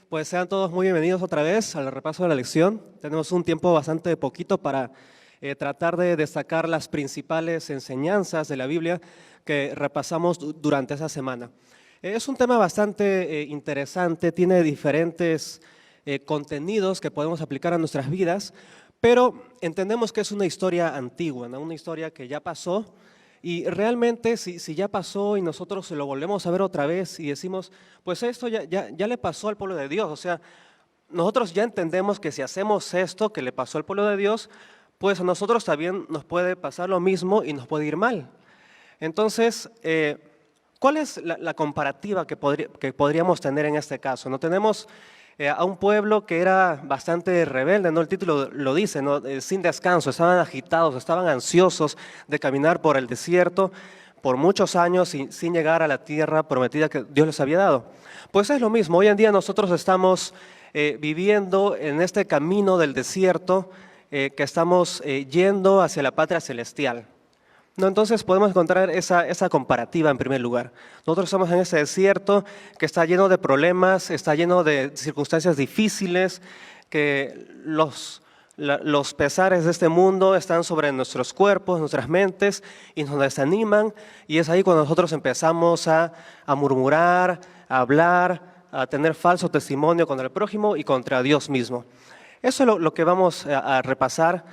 Pues sean todos muy bienvenidos otra vez al repaso de la lección. Tenemos un tiempo bastante poquito para tratar de destacar las principales enseñanzas de la Biblia que repasamos durante esa semana. Es un tema bastante interesante, tiene diferentes contenidos que podemos aplicar a nuestras vidas, pero entendemos que es una historia antigua, ¿no? Una historia que ya pasó. Y realmente si ya pasó y nosotros lo volvemos a ver otra vez y decimos, pues esto ya le pasó al pueblo de Dios, o sea, nosotros ya entendemos que si hacemos esto que le pasó al pueblo de Dios, pues a nosotros también nos puede pasar lo mismo y nos puede ir mal. Entonces, ¿cuál es la comparativa que podríamos tener en este caso? No tenemos a un pueblo que era bastante rebelde, ¿no? El título lo dice, ¿no? Sin descanso, estaban agitados, estaban ansiosos de caminar por el desierto por muchos años sin llegar a la tierra prometida que Dios les había dado. Pues es lo mismo, hoy en día nosotros estamos viviendo en este camino del desierto, que estamos yendo hacia la patria celestial. No, entonces podemos encontrar esa comparativa en primer lugar. Nosotros estamos en ese desierto que está lleno de problemas, está lleno de circunstancias difíciles, que los pesares de este mundo están sobre nuestros cuerpos, nuestras mentes y nos desaniman, y es ahí cuando nosotros empezamos a murmurar, a hablar, a tener falso testimonio contra el prójimo y contra Dios mismo. Eso es lo que vamos a repasar.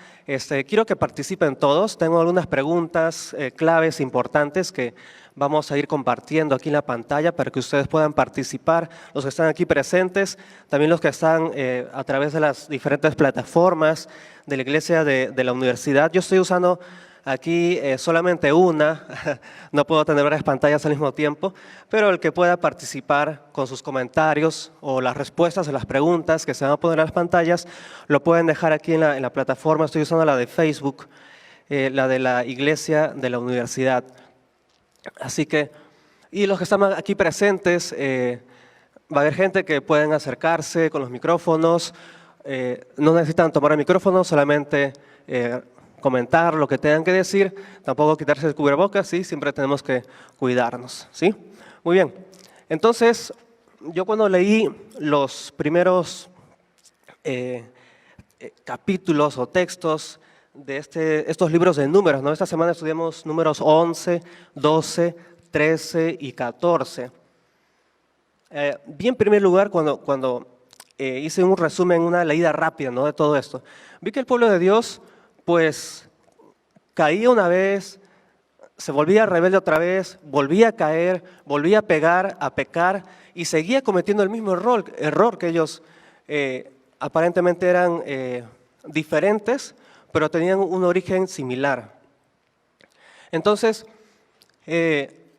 Quiero que participen todos. Tengo algunas preguntas claves importantes que vamos a ir compartiendo aquí en la pantalla para que ustedes puedan participar, los que están aquí presentes, también los que están a través de las diferentes plataformas de la iglesia de la universidad. Yo estoy usando aquí solamente una, no puedo tener varias pantallas al mismo tiempo, pero el que pueda participar con sus comentarios o las respuestas a las preguntas que se van a poner en las pantallas, lo pueden dejar aquí en la plataforma. Estoy usando la de Facebook, la de la iglesia de la universidad. Así que, y los que están aquí presentes, va a haber gente que pueden acercarse con los micrófonos, no necesitan tomar el micrófono, solamente comentar lo que tengan que decir, tampoco quitarse el cubrebocas, ¿sí? Siempre tenemos que cuidarnos, ¿sí? Muy bien, entonces yo cuando leí los primeros capítulos o textos de estos libros de números, ¿no? Esta semana estudiamos números 11, 12, 13 y 14. Vi en primer lugar cuando hice un resumen, una leída rápida, ¿no? De todo esto, vi que el pueblo de Dios pues caía una vez, se volvía rebelde otra vez, volvía a caer, volvía a pecar y seguía cometiendo el mismo error que ellos aparentemente eran diferentes, pero tenían un origen similar. Entonces,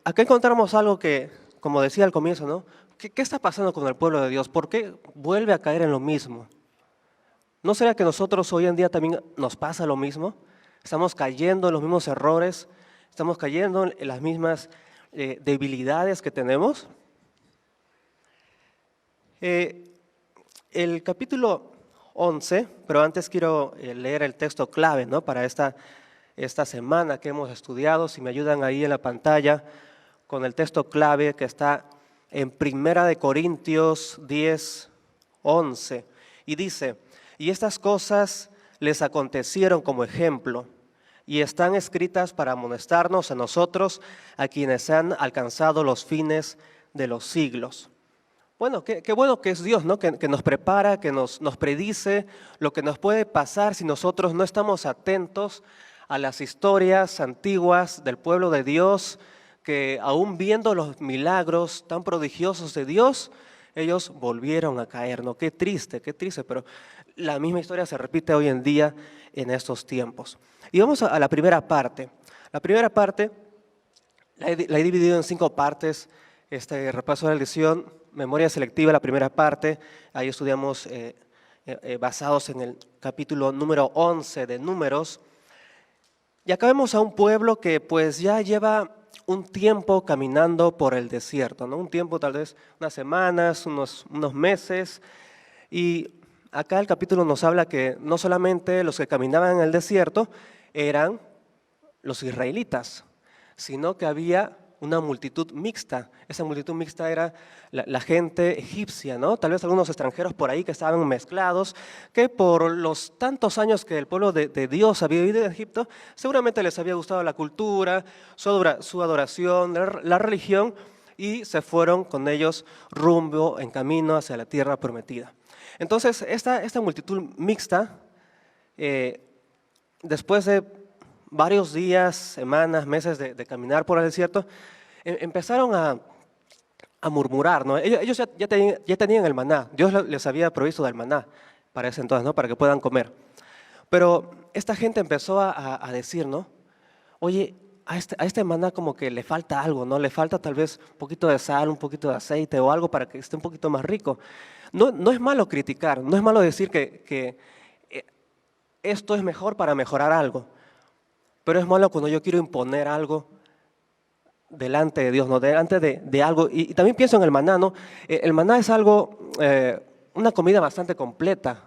acá encontramos algo que, como decía al comienzo, ¿no? ¿Qué está pasando con el pueblo de Dios? ¿Por qué vuelve a caer en lo mismo? ¿No será que nosotros hoy en día también nos pasa lo mismo? Estamos cayendo en los mismos errores, estamos cayendo en las mismas debilidades que tenemos. El capítulo 11, pero antes quiero leer el texto clave, ¿no? Para esta semana que hemos estudiado. Si me ayudan ahí en la pantalla con el texto clave que está en 1 Corintios 10, 11, y dice: y estas cosas les acontecieron como ejemplo y están escritas para amonestarnos a nosotros, a quienes han alcanzado los fines de los siglos. Bueno, qué bueno que es Dios, ¿no? Que nos prepara, que nos predice lo que nos puede pasar si nosotros no estamos atentos a las historias antiguas del pueblo de Dios, que aún viendo los milagros tan prodigiosos de Dios, ellos volvieron a caer, ¿no? Qué triste, pero la misma historia se repite hoy en día en estos tiempos. Y vamos a la primera parte. La primera parte la he dividido en 5 partes, repaso de la lección, memoria selectiva, la primera parte. Ahí estudiamos basados en el capítulo número 11 de Números. Y acá vemos a un pueblo que pues ya lleva un tiempo caminando por el desierto, ¿no? Un tiempo, tal vez unas semanas, unos meses. Y acá el capítulo nos habla que no solamente los que caminaban en el desierto eran los israelitas, sino que había una multitud mixta. Esa multitud mixta era la gente egipcia, ¿no? Tal vez algunos extranjeros por ahí que estaban mezclados, que por los tantos años que el pueblo de Dios había vivido en Egipto, seguramente les había gustado la cultura, su adoración, la religión, y se fueron con ellos rumbo en camino hacia la tierra prometida. Entonces, esta multitud mixta, después de varios días, semanas, meses de caminar por el desierto, empezaron a murmurar, ¿no? Ellos ya tenían el maná, Dios les había provisto del maná para ese entonces, ¿no? Para que puedan comer. Pero esta gente empezó a decir, ¿no? Oye, a este maná como que le falta algo, ¿no? Le falta tal vez un poquito de sal, un poquito de aceite o algo para que esté un poquito más rico. No es malo criticar, no es malo decir que esto es mejor para mejorar algo. Pero es malo cuando yo quiero imponer algo delante de Dios, ¿no? Delante de algo. Y también pienso en el maná, ¿no? El maná es algo, una comida bastante completa,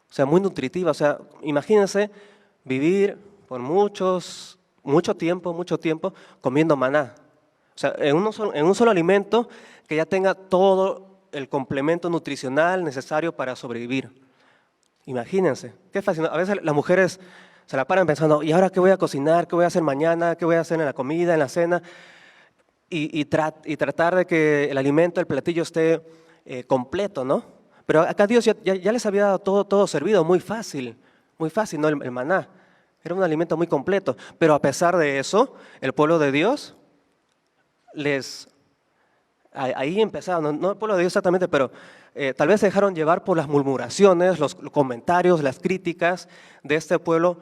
o sea, muy nutritiva. O sea, imagínense vivir por mucho tiempo comiendo maná. O sea, en un solo alimento que ya tenga todo el complemento nutricional necesario para sobrevivir. Imagínense, qué fascinante. A veces las mujeres se la paran pensando, ¿y ahora qué voy a cocinar? ¿Qué voy a hacer mañana? ¿Qué voy a hacer en la comida, en la cena? Y tratar de que el alimento, el platillo esté completo, ¿no? Pero acá Dios ya les había dado todo servido, muy fácil, ¿no? El maná. Era un alimento muy completo. Pero a pesar de eso, el pueblo de Dios ahí empezaron, no el pueblo de Dios exactamente, pero tal vez se dejaron llevar por las murmuraciones, los comentarios, las críticas de ese pueblo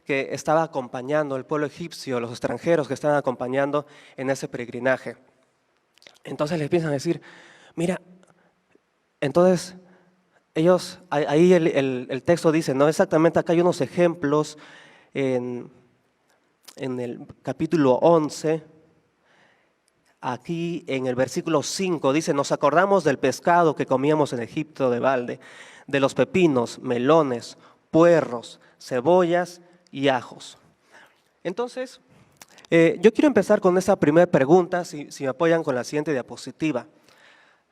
que estaba acompañando, el pueblo egipcio, los extranjeros que estaban acompañando en ese peregrinaje. Entonces les empiezan a decir, mira, entonces ellos, ahí el texto dice, ¿no? Exactamente, acá hay unos ejemplos en el capítulo 11, aquí en el versículo 5, dice, nos acordamos del pescado que comíamos en Egipto de balde, de los pepinos, melones, puerros, cebollas y ajos. Entonces, yo quiero empezar con esta primera pregunta, si me apoyan con la siguiente diapositiva.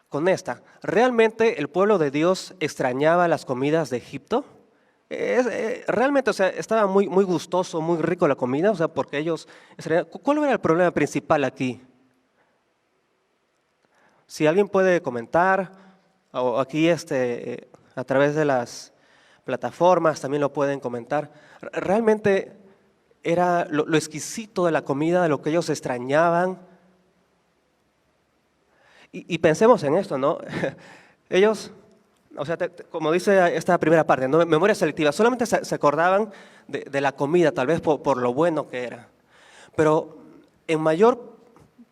Con esta, ¿realmente el pueblo de Dios extrañaba las comidas de Egipto? Realmente, o sea, estaba muy gustoso, muy rico la comida, o sea, porque ellos extrañaban. ¿Cuál era el problema principal aquí? Si alguien puede comentar, o aquí a través de las plataformas también lo pueden comentar. Realmente era lo exquisito de la comida, de lo que ellos extrañaban. Y pensemos en esto, ¿no? Ellos, o sea, como dice esta primera parte, ¿no? Memoria selectiva, solamente se acordaban de la comida, tal vez por lo bueno que era. Pero en mayor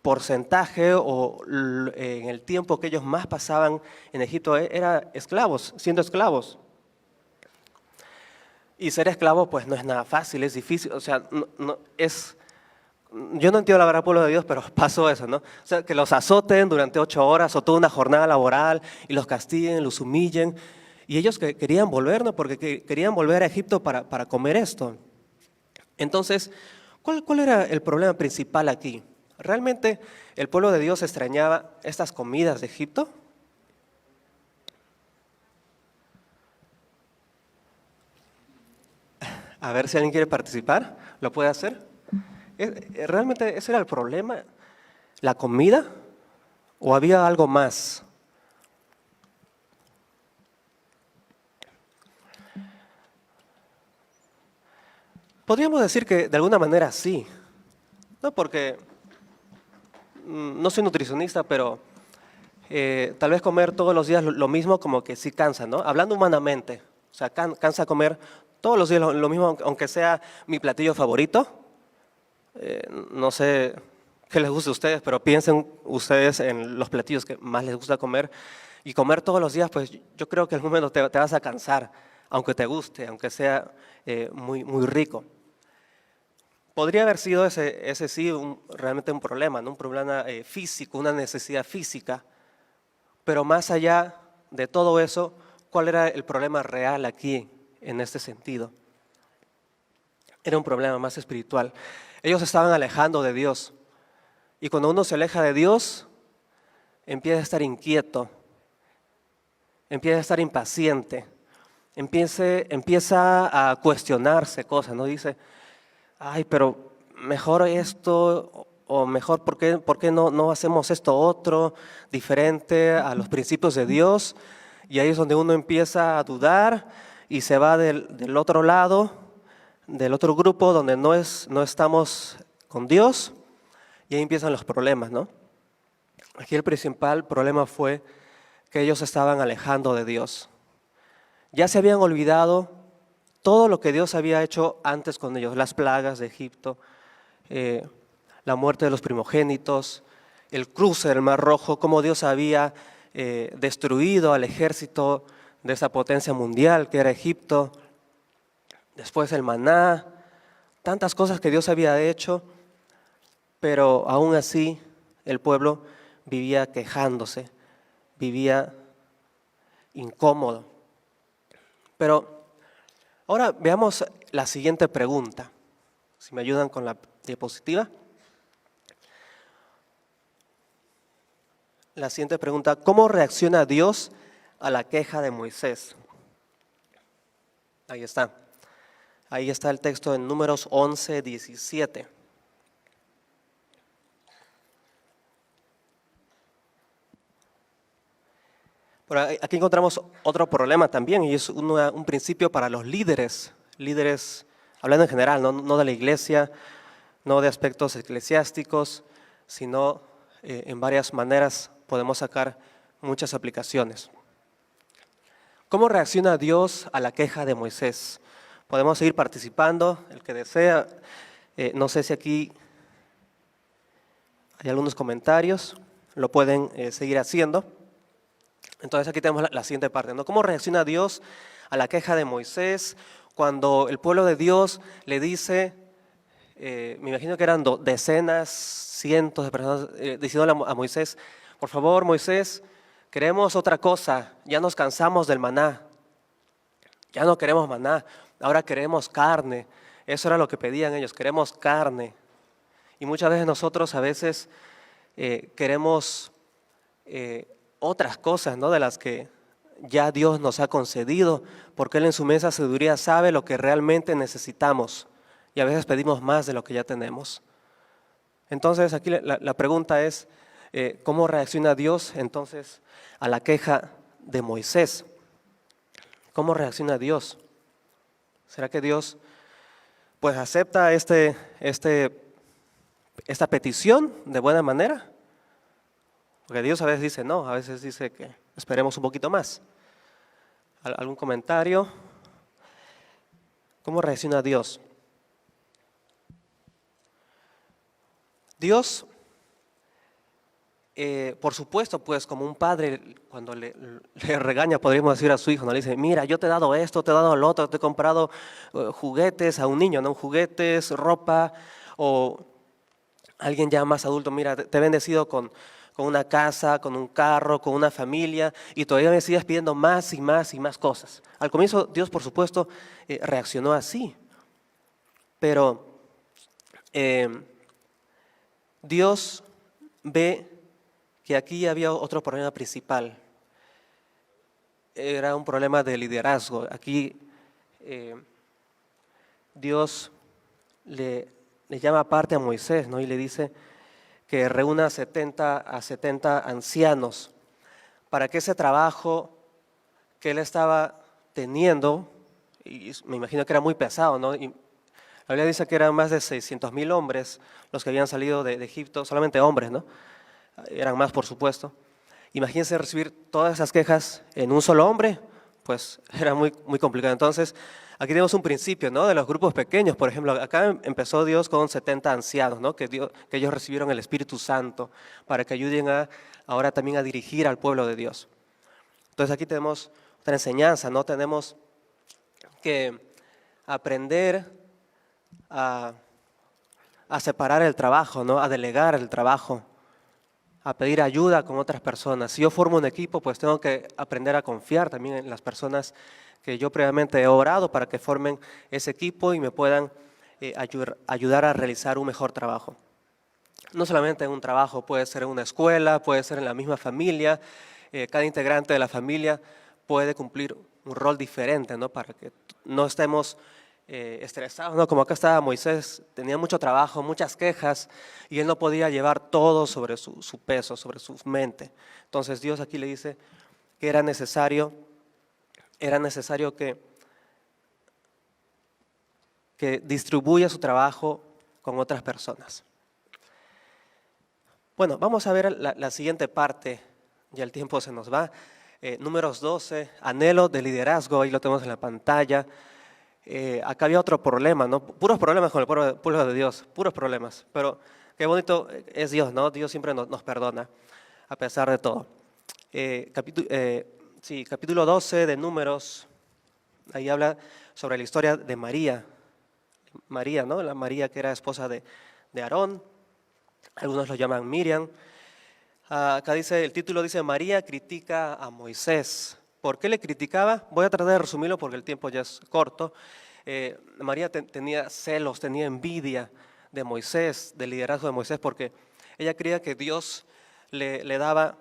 porcentaje o en el tiempo que ellos más pasaban en Egipto era esclavos, siendo esclavos. Y ser esclavo pues no es nada fácil, es difícil, o sea, yo no entiendo la verdad, pueblo de Dios, pero pasó eso, ¿no? O sea, que los azoten durante 8 horas o toda una jornada laboral y los castiguen, los humillen. Y ellos querían volver, ¿no? Porque querían volver a Egipto para comer esto. Entonces, ¿cuál era el problema principal aquí? ¿Realmente el pueblo de Dios extrañaba estas comidas de Egipto? A ver si alguien quiere participar, ¿lo puede hacer? ¿Realmente ese era el problema? ¿La comida? ¿O había algo más? Podríamos decir que de alguna manera sí, ¿no? Porque no soy nutricionista, pero tal vez comer todos los días lo mismo como que sí cansa, ¿no? Hablando humanamente, o sea, cansa comer todos los días lo mismo, aunque sea mi platillo favorito. No sé qué les gusta a ustedes, pero piensen ustedes en los platillos que más les gusta comer. Y comer todos los días, pues yo creo que en algún momento te vas a cansar, aunque te guste, aunque sea muy rico. Podría haber sido ese sí realmente un problema, ¿no? Un problema físico, una necesidad física. Pero más allá de todo eso, ¿cuál era el problema real aquí en este sentido? Era un problema más espiritual. Ellos estaban alejando de Dios. Y cuando uno se aleja de Dios, empieza a estar inquieto, empieza a estar impaciente, empieza a cuestionarse cosas, ¿no? Dice, ay, pero mejor esto, o mejor, ¿por qué no hacemos esto otro, diferente a los principios de Dios? Y ahí es donde uno empieza a dudar y se va del otro lado, del otro grupo donde no estamos con Dios, y ahí empiezan los problemas, ¿no? Aquí el principal problema fue que ellos estaban alejando de Dios. Ya se habían olvidado todo lo que Dios había hecho antes con ellos, las plagas de Egipto, la muerte de los primogénitos, el cruce del Mar Rojo, cómo Dios había destruido al ejército de esa potencia mundial que era Egipto, después el maná, tantas cosas que Dios había hecho, pero aún así el pueblo vivía quejándose, vivía incómodo. Pero ahora veamos la siguiente pregunta. Si me ayudan con la diapositiva. La siguiente pregunta, ¿cómo reacciona Dios a la queja de Moisés? Ahí está. Ahí está el texto en Números 11, 17. Pero aquí encontramos otro problema también, y es un principio para los líderes, hablando en general, no de la iglesia, no de aspectos eclesiásticos, sino en varias maneras podemos sacar muchas aplicaciones. ¿Cómo reacciona Dios a la queja de Moisés? Podemos seguir participando, el que desea. No sé si aquí hay algunos comentarios, lo pueden seguir haciendo. Entonces aquí tenemos la siguiente parte, ¿no? ¿Cómo reacciona Dios a la queja de Moisés cuando el pueblo de Dios le dice, me imagino que eran decenas, cientos de personas, diciéndole a Moisés, por favor Moisés, queremos otra cosa, ya nos cansamos del maná, ya no queremos maná, ahora queremos carne. Eso era lo que pedían ellos, queremos carne. Y muchas veces nosotros a veces queremos otras cosas, ¿no? De las que ya Dios nos ha concedido, porque Él en su inmensa sabiduría sabe lo que realmente necesitamos y a veces pedimos más de lo que ya tenemos. Entonces aquí la pregunta es, ¿cómo reacciona Dios entonces a la queja de Moisés? ¿Cómo reacciona Dios? ¿Será que Dios pues acepta esta petición de buena manera? Porque Dios a veces dice no, a veces dice que esperemos un poquito más. ¿Algún comentario? ¿Cómo reacciona Dios? Dios, por supuesto, pues como un padre cuando le regaña, podríamos decir a su hijo, ¿no? Le dice, mira, yo te he dado esto, te he dado lo otro, te he comprado juguetes a un niño, ¿no? Juguetes, ropa, o alguien ya más adulto, mira, te he bendecido con una casa, con un carro, con una familia, y todavía me sigues pidiendo más y más y más cosas. Al comienzo Dios, por supuesto, reaccionó así, pero Dios ve que aquí había otro problema principal. Era un problema de liderazgo. Aquí Dios le llama aparte a Moisés, ¿no? Y le dice que reúna a 70 ancianos para que ese trabajo que él estaba teniendo, y me imagino que era muy pesado, ¿no? Y la Biblia dice que eran más de 600,000 hombres los que habían salido de Egipto, solamente hombres, ¿no? Eran más, por supuesto. Imagínense recibir todas esas quejas en un solo hombre, pues era muy, muy complicado. Entonces, aquí tenemos un principio, ¿no? De los grupos pequeños, por ejemplo, acá empezó Dios con 70 ancianos, ¿no? Que ellos recibieron el Espíritu Santo para que ayuden ahora también a dirigir al pueblo de Dios. Entonces aquí tenemos otra enseñanza, ¿no? Tenemos que aprender a separar el trabajo, ¿no? A delegar el trabajo, a pedir ayuda con otras personas. Si yo formo un equipo, pues tengo que aprender a confiar también en las personas que yo previamente he orado para que formen ese equipo y me puedan ayudar a realizar un mejor trabajo. no solamente en un trabajo, puede ser en una escuela, puede ser en la misma familia. Cada integrante de la familia puede cumplir un rol diferente, ¿no? Para que no estemos estresados, ¿no? Como acá estaba Moisés, tenía mucho trabajo, muchas quejas, y él no podía llevar todo sobre su peso, sobre su mente. Entonces Dios aquí le dice que era necesario que distribuya su trabajo con otras personas. Bueno, vamos a ver la siguiente parte, ya el tiempo se nos va. Números 12, anhelo de liderazgo, ahí lo tenemos en la pantalla. Acá había otro problema, ¿no? Puros problemas con el pueblo de Dios, puros problemas. Pero qué bonito es Dios, ¿no? Dios siempre nos perdona, a pesar de todo. Capítulo 12 de Números, ahí habla sobre la historia de María. María, ¿no? La María que era esposa de Aarón, algunos lo llaman Miriam. Acá dice, el título dice, María critica a Moisés. ¿Por qué le criticaba? Voy a tratar de resumirlo porque el tiempo ya es corto. María tenía celos, tenía envidia de Moisés, del liderazgo de Moisés, porque ella creía que Dios le daba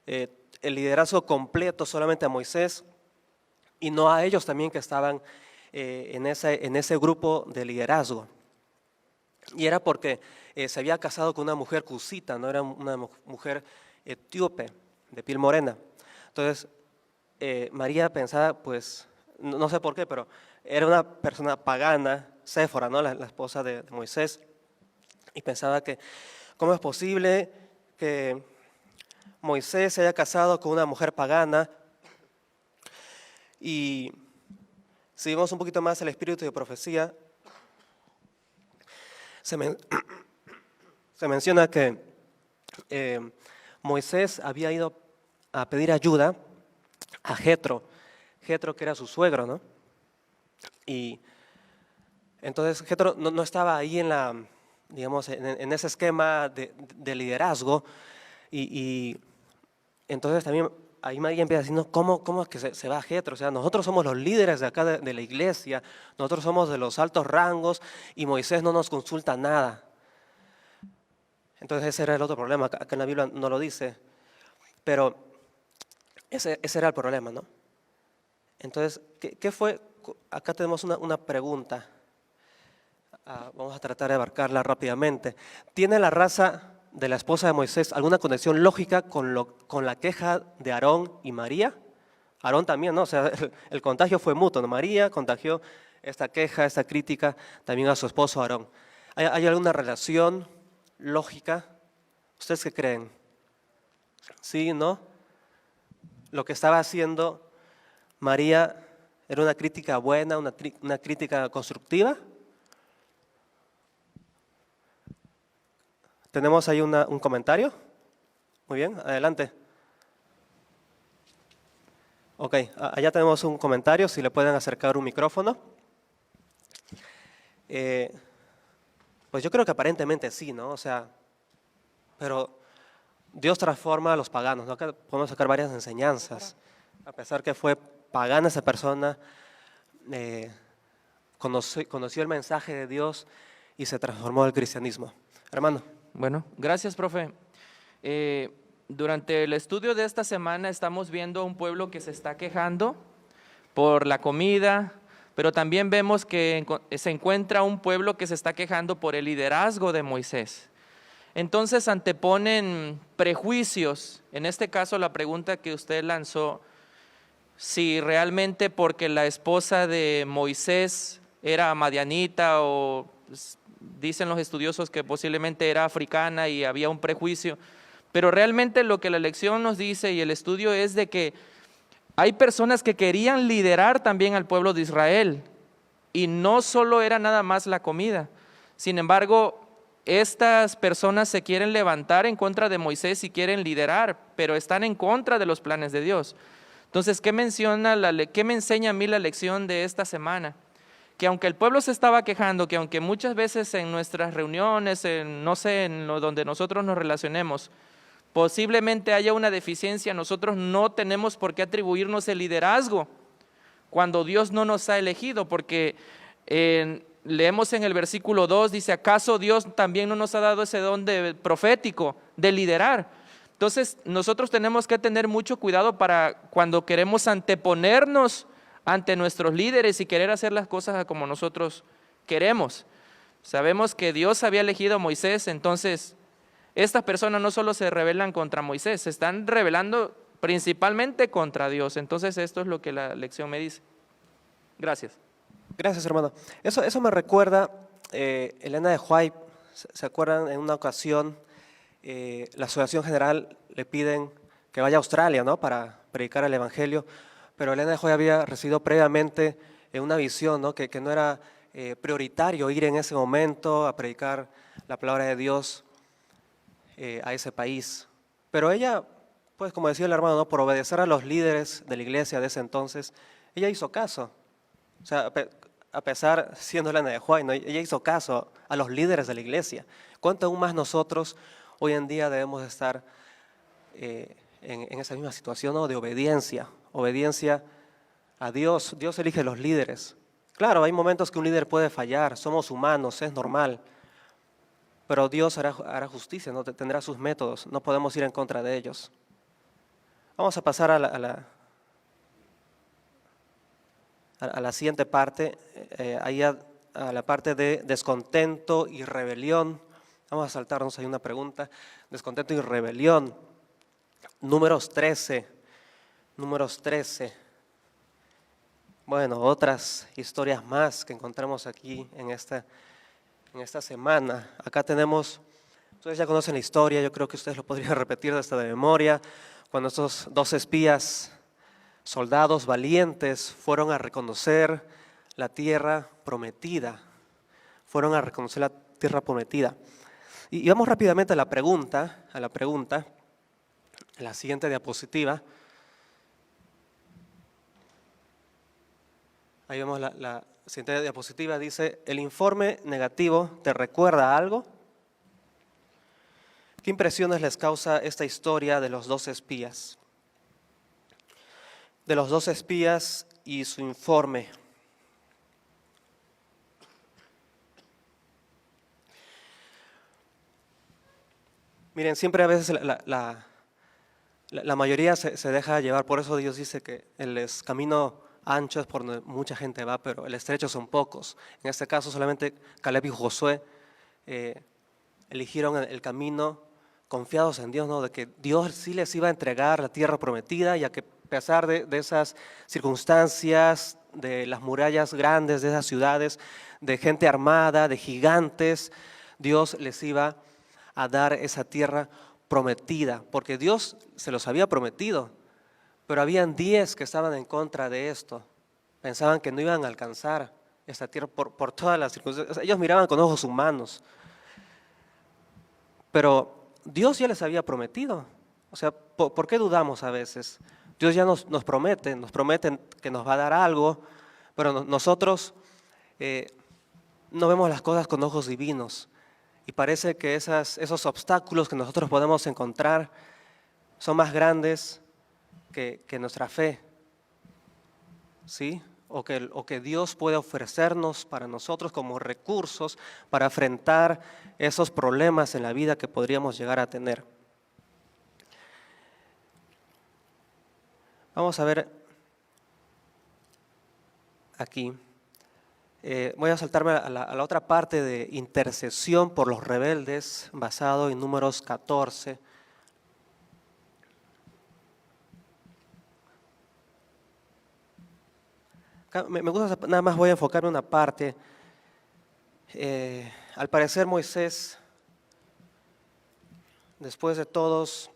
el liderazgo completo solamente a Moisés y no a ellos también que estaban en ese grupo de liderazgo. Y era porque se había casado con una mujer cusita, no era una mujer etíope, de piel morena. Entonces, María pensaba, pues, no sé por qué, pero era una persona pagana, Séfora, ¿no? La esposa de Moisés, y pensaba que, ¿cómo es posible que Moisés se haya casado con una mujer pagana? Y si vemos un poquito más el espíritu de profecía, se menciona que Moisés había ido a pedir ayuda a Jetro, que era su suegro, ¿no? Y entonces Jetro no estaba ahí en ese esquema de liderazgo, y entonces también ahí María empieza diciendo, ¿cómo es que se va Jetro? O sea, nosotros somos los líderes de acá de la iglesia, nosotros somos de los altos rangos y Moisés no nos consulta nada. Entonces ese era el otro problema, acá en la Biblia no lo dice, pero ese era el problema, ¿no? Entonces, ¿qué fue? Acá tenemos una pregunta, vamos a tratar de abarcarla rápidamente. ¿Tiene la raza de la esposa de Moisés alguna conexión lógica con la queja de Aarón y María? Aarón también, ¿no? O sea, el contagio fue mutuo, ¿no? María contagió esta queja, esta crítica también a su esposo Aarón. ¿Hay alguna relación lógica? ¿Ustedes qué creen? ¿Sí, no? Lo que estaba haciendo María era una crítica buena, una crítica constructiva. ¿Tenemos ahí un comentario? Muy bien, adelante. Ok, allá tenemos un comentario, si le pueden acercar un micrófono. Pues yo creo que aparentemente sí, ¿no? O sea, pero Dios transforma a los paganos, ¿no? Acá podemos sacar varias enseñanzas. A pesar que fue pagana esa persona, conoció el mensaje de Dios y se transformó al cristianismo. Hermano. Bueno, gracias, profe. Durante el estudio de esta semana estamos viendo un pueblo que se está quejando por la comida, pero también vemos que se encuentra un pueblo que se está quejando por el liderazgo de Moisés. Entonces anteponen prejuicios. En este caso, la pregunta que usted lanzó, si realmente porque la esposa de Moisés era madianita o dicen los estudiosos que posiblemente era africana y había un prejuicio, pero realmente lo que la lección nos dice y el estudio es de que hay personas que querían liderar también al pueblo de Israel y no solo era nada más la comida. Sin embargo, estas personas se quieren levantar en contra de Moisés y quieren liderar, pero están en contra de los planes de Dios. Entonces, ¿qué me enseña a mí la lección de esta semana? Que aunque el pueblo se estaba quejando, que aunque muchas veces en nuestras reuniones, donde nosotros nos relacionemos, posiblemente haya una deficiencia, nosotros no tenemos por qué atribuirnos el liderazgo cuando Dios no nos ha elegido, porque leemos en el versículo 2, dice, ¿acaso Dios también no nos ha dado ese don de profético, de liderar? Entonces, nosotros tenemos que tener mucho cuidado para cuando queremos anteponernos ante nuestros líderes y querer hacer las cosas como nosotros queremos. Sabemos que Dios había elegido a Moisés, entonces estas personas no solo se rebelan contra Moisés, se están rebelando principalmente contra Dios. Entonces, esto es lo que la lección me dice. Gracias. Gracias, hermano. Eso me recuerda, Elena de White, ¿se acuerdan? En una ocasión, la Asociación General le piden que vaya a Australia, ¿no?, para predicar el Evangelio, pero Elena de White había recibido previamente una visión, ¿no?, que no era prioritario ir en ese momento a predicar la palabra de Dios a ese país. Pero ella, pues como decía el hermano, ¿no?, por obedecer a los líderes de la iglesia de ese entonces, ella hizo caso. O sea, a pesar, siendo Elena de White, ¿no?, ella hizo caso a los líderes de la iglesia. ¿Cuánto aún más nosotros hoy en día debemos estar en esa misma situación, ¿no?, de obediencia a Dios? Dios elige los líderes. Claro, hay momentos que un líder puede fallar, somos humanos, es normal, pero Dios hará justicia, ¿no?, tendrá sus métodos, no podemos ir en contra de ellos. Vamos a pasar a la siguiente parte, ahí a la parte de descontento y rebelión. Vamos a saltarnos ahí una pregunta. Descontento y rebelión. Números 13. Bueno, otras historias más que encontramos aquí en esta semana. Acá tenemos, ustedes ya conocen la historia, yo creo que ustedes lo podrían repetir hasta de memoria, cuando estos 2 espías, soldados valientes, fueron a reconocer la tierra prometida. Y vamos rápidamente a la pregunta, en la siguiente diapositiva. Ahí vemos la siguiente diapositiva, dice, ¿el informe negativo te recuerda a algo? ¿Qué impresiones les causa esta historia de los 2 espías? De los 2 espías y su informe. Miren, siempre a veces la mayoría se deja llevar, por eso Dios dice que el camino ancho es por donde mucha gente va, pero el estrecho son pocos. En este caso solamente Caleb y Josué eligieron el camino confiados en Dios, ¿no?, de que Dios sí les iba a entregar la tierra prometida, y a que a pesar de esas circunstancias, de las murallas grandes de esas ciudades, de gente armada, de gigantes, Dios les iba a dar esa tierra prometida, porque Dios se los había prometido, pero habían 10 que estaban en contra de esto, pensaban que no iban a alcanzar esta tierra por todas las circunstancias, ellos miraban con ojos humanos, pero Dios ya les había prometido. O sea, ¿por qué dudamos a veces? Dios ya nos promete que nos va a dar algo, pero nosotros no vemos las cosas con ojos divinos. Y parece que esos obstáculos que nosotros podemos encontrar son más grandes que nuestra fe, ¿sí? O que Dios puede ofrecernos para nosotros como recursos para enfrentar esos problemas en la vida que podríamos llegar a tener. Vamos a ver aquí. Voy a saltarme a la otra parte de intercesión por los rebeldes, basado en Números 14. Acá me gusta, nada más voy a enfocarme en una parte. Al parecer Moisés, después de todos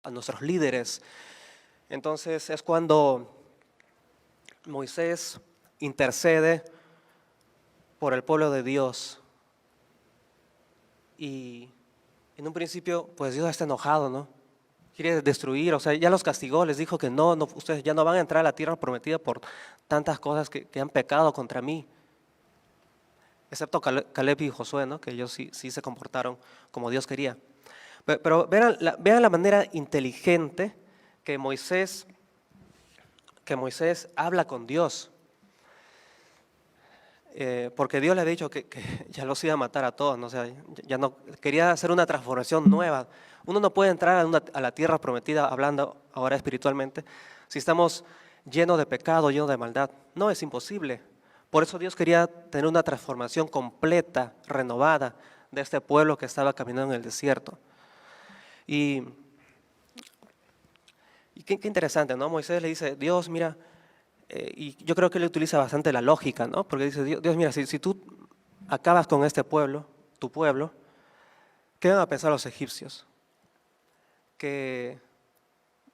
a nuestros líderes, entonces es cuando Moisés intercede por el pueblo de Dios. Y en un principio, pues Dios está enojado, ¿no? Quiere destruir, o sea, ya los castigó, les dijo que no, ustedes ya no van a entrar a la tierra prometida por tantas cosas que han pecado contra mí. excepto Caleb y Josué, ¿no? Que ellos sí se comportaron como Dios quería. Pero vean la manera inteligente que Moisés habla con Dios. Porque Dios le había dicho que ya los iba a matar a todos, ¿no? O sea, ya no quería hacer una transformación nueva. Uno no puede entrar a la tierra prometida, hablando ahora espiritualmente, si estamos llenos de pecado, llenos de maldad. No, es imposible. Por eso Dios quería tener una transformación completa, renovada, de este pueblo que estaba caminando en el desierto. Y qué interesante, ¿no? Moisés le dice, Dios, mira, y yo creo que él utiliza bastante la lógica, ¿no? Porque dice, Dios, mira, si tú acabas con este pueblo, tu pueblo, ¿qué van a pensar los egipcios? Que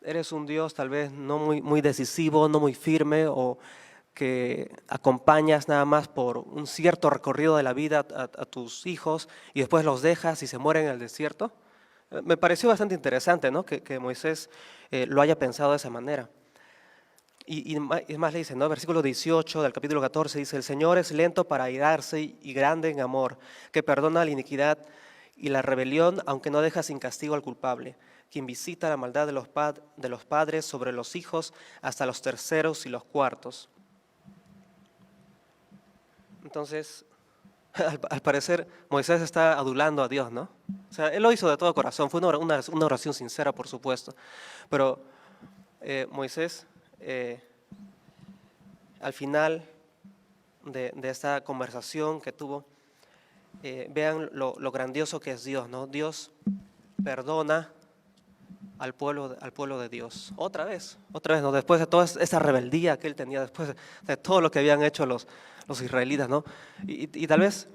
eres un Dios tal vez no muy decisivo, no muy firme, o que acompañas nada más por un cierto recorrido de la vida a tus hijos y después los dejas y se mueren en el desierto. Me pareció bastante interesante, ¿no? Que Moisés lo haya pensado de esa manera. Y es más, le dice, ¿no? Versículo 18 del capítulo 14 dice, el Señor es lento para airarse y grande en amor, que perdona la iniquidad y la rebelión, aunque no deja sin castigo al culpable, quien visita la maldad de los padres sobre los hijos hasta los terceros y los cuartos. Entonces, al parecer, Moisés está adulando a Dios, ¿no? O sea, él lo hizo de todo corazón, fue una oración sincera, por supuesto, pero Moisés, al final de esta conversación que tuvo, vean lo grandioso que es Dios, ¿no? Dios perdona al pueblo de Dios. Otra vez, ¿no? Después de toda esa rebeldía que él tenía, después de todo lo que habían hecho los israelitas, ¿no? Y tal vez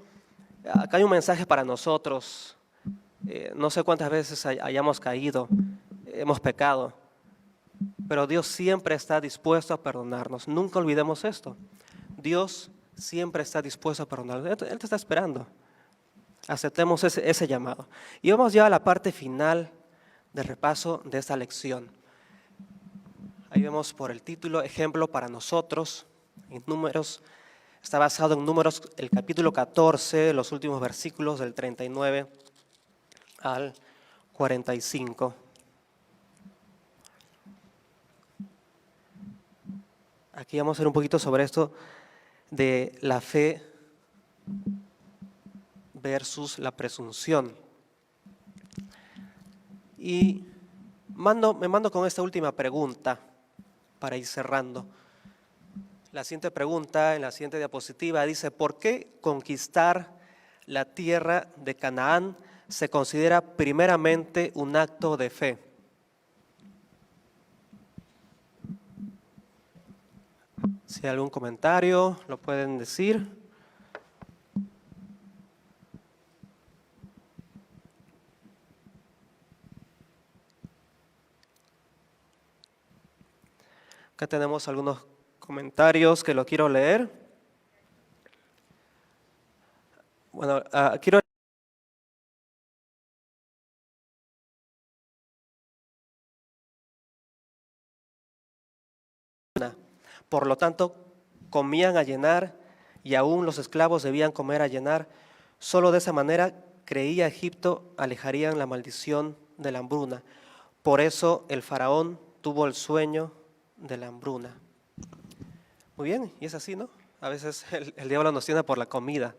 acá hay un mensaje para nosotros. No sé cuántas veces hayamos caído, hemos pecado, pero Dios siempre está dispuesto a perdonarnos. Nunca olvidemos esto. Dios siempre está dispuesto a perdonarnos. Él te está esperando. Aceptemos ese llamado. Y vamos ya a la parte final del repaso de esta lección. Ahí vemos por el título, ejemplo para nosotros, en Números. Está basado en Números, el capítulo 14, los últimos versículos del 39 al 45. Aquí vamos a ver un poquito sobre esto de la fe versus la presunción. Y me mando con esta última pregunta para ir cerrando. La siguiente pregunta en la siguiente diapositiva dice, ¿por qué conquistar la tierra de Canaán se considera primeramente un acto de fe? Si hay algún comentario, lo pueden decir. Acá tenemos algunos comentarios que lo quiero leer. Bueno, quiero... Por lo tanto, comían a llenar y aún los esclavos debían comer a llenar. Solo de esa manera creía Egipto alejarían la maldición de la hambruna. Por eso el faraón tuvo el sueño de la hambruna. Muy bien, y es así, ¿no? A veces el diablo nos tiene por la comida,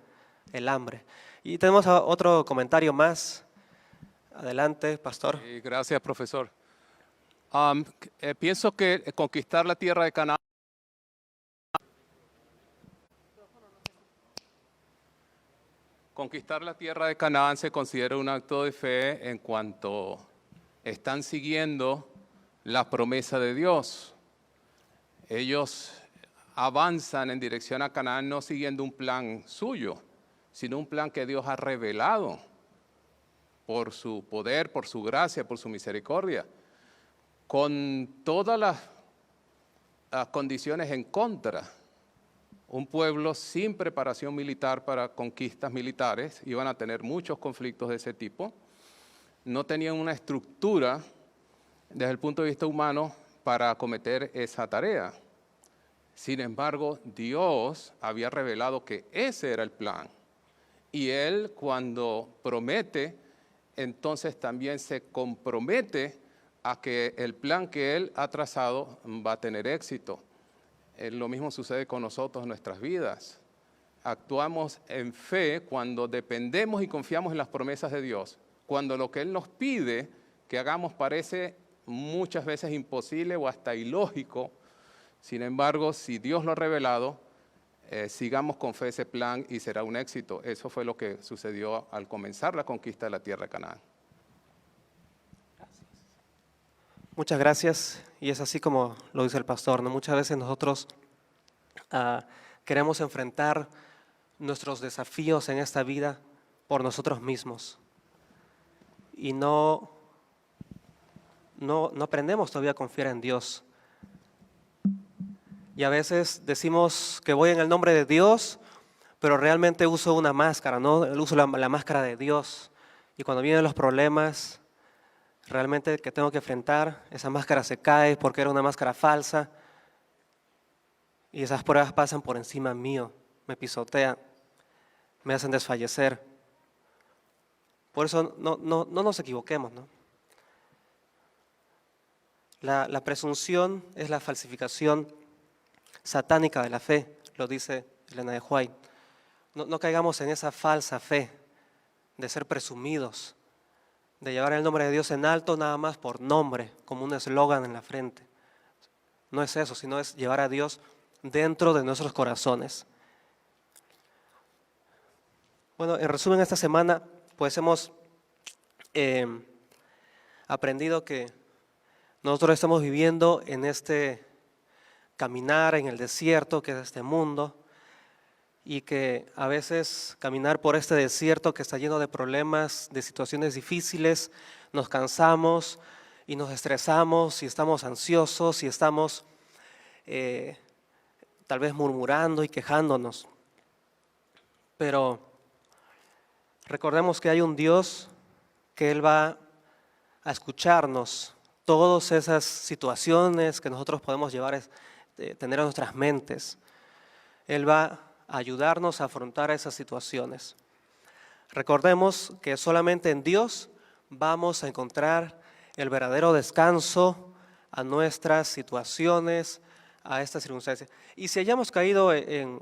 el hambre. Y tenemos otro comentario más. Adelante, pastor. Gracias, profesor. Pienso que conquistar la tierra de Canaán se considera un acto de fe en cuanto están siguiendo la promesa de Dios. Ellos avanzan en dirección a Canaán no siguiendo un plan suyo, sino un plan que Dios ha revelado por su poder, por su gracia, por su misericordia, con todas las condiciones en contra. Un pueblo sin preparación militar para conquistas militares, iban a tener muchos conflictos de ese tipo, no tenían una estructura desde el punto de vista humano para acometer esa tarea. Sin embargo, Dios había revelado que ese era el plan Y Él cuando promete, entonces también se compromete a que el plan que Él ha trazado va a tener éxito. Lo mismo sucede con nosotros en nuestras vidas. Actuamos en fe cuando dependemos y confiamos en las promesas de Dios. Cuando lo que Él nos pide que hagamos parece muchas veces imposible o hasta ilógico. Sin embargo, si Dios lo ha revelado, sigamos con fe ese plan y será un éxito. Eso fue lo que sucedió al comenzar la conquista de la tierra de Canaán. Muchas gracias. Y es así como lo dice el pastor, ¿no? Muchas veces nosotros queremos enfrentar nuestros desafíos en esta vida por nosotros mismos. Y no aprendemos todavía a confiar en Dios. Y a veces decimos que voy en el nombre de Dios, pero realmente uso una máscara, ¿no? Uso la máscara de Dios. Y cuando vienen los problemas, realmente que tengo que enfrentar, esa máscara se cae porque era una máscara falsa. Y esas pruebas pasan por encima mío, me pisotean, me hacen desfallecer. Por eso no nos equivoquemos, ¿no? La presunción es la falsificación satánica de la fe, lo dice Elena de White. No caigamos en esa falsa fe de ser presumidos, de llevar el nombre de Dios en alto nada más por nombre, como un eslogan en la frente. No es eso, sino es llevar a Dios dentro de nuestros corazones. Bueno, en resumen, esta semana pues hemos aprendido que nosotros estamos viviendo en este caminar en el desierto que es este mundo, y que a veces caminar por este desierto que está lleno de problemas, de situaciones difíciles, nos cansamos y nos estresamos y estamos ansiosos y estamos tal vez murmurando y quejándonos. Pero recordemos que hay un Dios que Él va a escucharnos todas esas situaciones que nosotros podemos tener en nuestras mentes. Él va a ayudarnos a afrontar esas situaciones. Recordemos que solamente en Dios vamos a encontrar el verdadero descanso a nuestras situaciones, a estas circunstancias. Y si hayamos caído en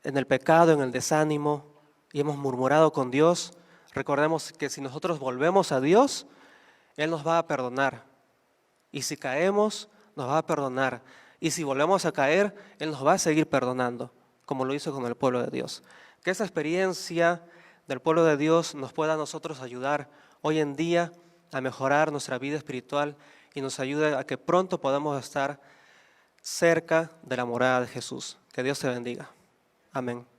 el pecado, en el desánimo y hemos murmurado con Dios, recordemos que si nosotros volvemos a Dios, Él nos va a perdonar. Y si caemos, nos va a perdonar. Y si volvemos a caer, Él nos va a seguir perdonando, como lo hizo con el pueblo de Dios. Que esa experiencia del pueblo de Dios nos pueda a nosotros ayudar hoy en día a mejorar nuestra vida espiritual y nos ayude a que pronto podamos estar cerca de la morada de Jesús. Que Dios te bendiga. Amén.